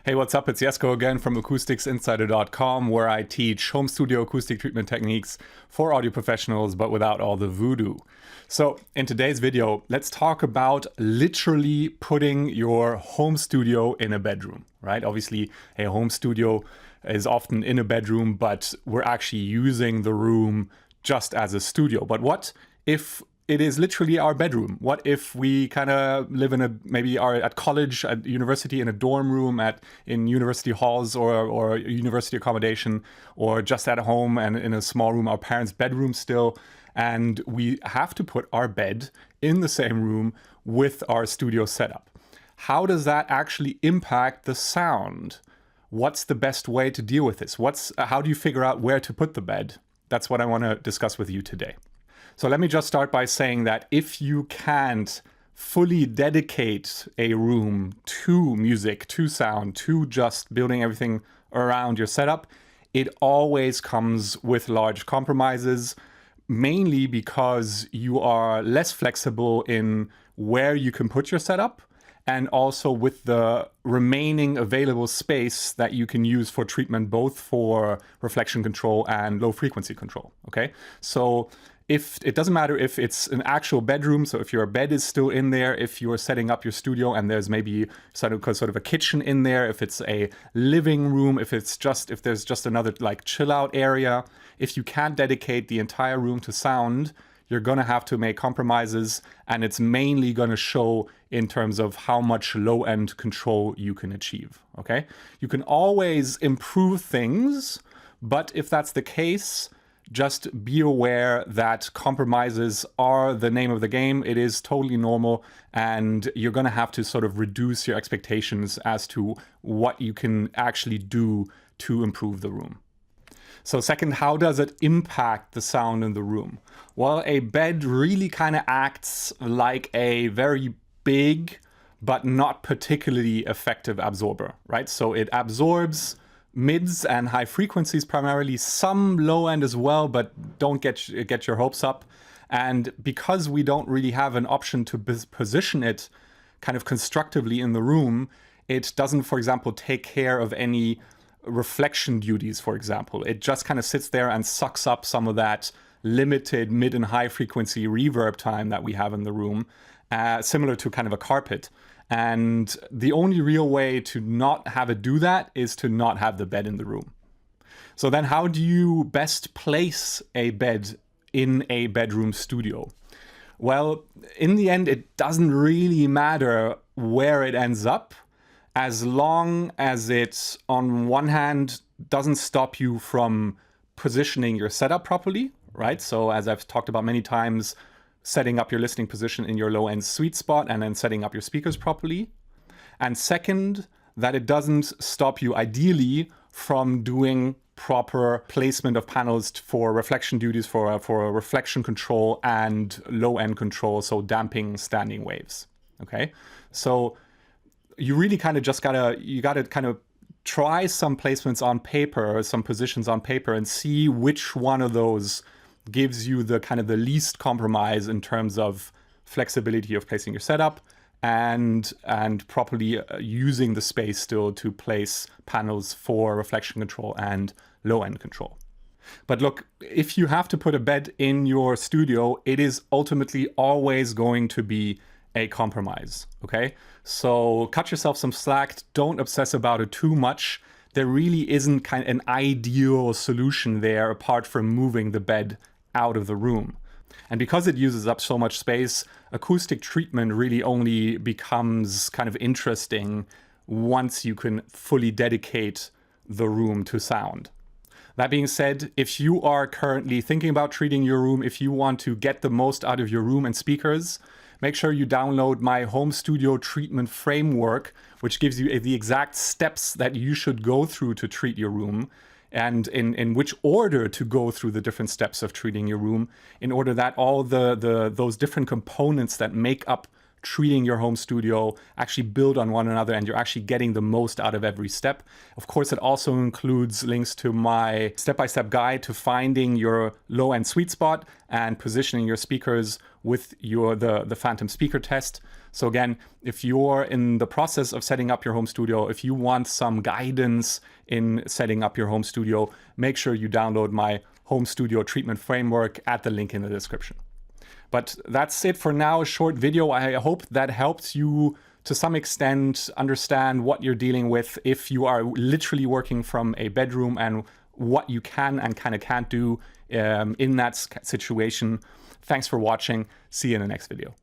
Hey, what's up? It's Jesko again from AcousticsInsider.com, where I teach home studio acoustic treatment techniques for audio professionals, but without all the voodoo. So in today's video, let's talk about literally putting your home studio in a bedroom, right? Obviously, a home studio is often in a bedroom, but we're actually using the room just as a studio. But what if it is literally our bedroom? What if we kind of live in maybe are at college, at university, in a dorm room, in university halls or university accommodation, or just at home and in a small room, our parents' bedroom still, and we have to put our bed in the same room with our studio setup. How does that actually impact the sound? What's the best way to deal with this? How do you figure out where to put the bed? That's what I want to discuss with you today. So let me just start by saying that if you can't fully dedicate a room to music, to sound, to just building everything around your setup, it always comes with large compromises, mainly because you are less flexible in where you can put your setup, and also with the remaining available space that you can use for treatment, both for reflection control and low frequency control, okay? So if it doesn't matter if it's an actual bedroom, so if your bed is still in there, if you're setting up your studio and there's maybe sort of a kitchen in there, if it's a living room, if there's just another like chill out area, if you can't dedicate the entire room to sound, you're gonna have to make compromises, and it's mainly gonna show in terms of how much low-end control you can achieve, okay? You can always improve things, but if that's the case, just be aware that compromises are the name of the game. It is totally normal, and you're gonna have to sort of reduce your expectations as to what you can actually do to improve the room. So second, how does it impact the sound in the room? Well, a bed really kind of acts like a very big, but not particularly effective absorber, right? So it absorbs mids and high frequencies primarily, some low end as well, but don't get your hopes up. And because we don't really have an option to position it kind of constructively in the room, it doesn't, for example, take care of any reflection duties, for example. It just kind of sits there and sucks up some of that limited mid and high frequency reverb time that we have in the room, similar to kind of a carpet. And the only real way to not have it do that is to not have the bed in the room. So then how do you best place a bed in a bedroom studio? Well, in the end, it doesn't really matter where it ends up, as long as it, on one hand, doesn't stop you from positioning your setup properly, right? So as I've talked about many times, setting up your listening position in your low-end sweet spot and then setting up your speakers properly. And second, that it doesn't stop you ideally from doing proper placement of panels for reflection duties, for reflection control and low-end control, so damping standing waves, okay? So you really kind of just gotta kind of try some placements on paper, some positions on paper, and see which one of those gives you the kind of the least compromise in terms of flexibility of placing your setup and properly using the space still to place panels for reflection control and low-end control. But look, if you have to put a bed in your studio, it is ultimately always going to be a compromise, okay? So cut yourself some slack, don't obsess about it too much. There really isn't kind of an ideal solution there apart from moving the bed out of the room. And because it uses up so much space, acoustic treatment really only becomes kind of interesting once you can fully dedicate the room to sound. That being said, if you are currently thinking about treating your room, if you want to get the most out of your room and speakers, make sure you download my home studio treatment framework, which gives you the exact steps that you should go through to treat your room, and in which order to go through the different steps of treating your room, in order that all those different components that make up treating your home studio actually build on one another, and you're actually getting the most out of every step. Of course, it also includes links to my step-by-step guide to finding your low-end sweet spot and positioning your speakers with the Phantom speaker test. So again, if you're in the process of setting up your home studio, if you want some guidance in setting up your home studio, make sure you download my home studio treatment framework at the link in the description. But that's it for now, a short video. I hope that helps you to some extent understand what you're dealing with if you are literally working from a bedroom and what you can and kind of can't do in that situation. Thanks for watching. See you in the next video.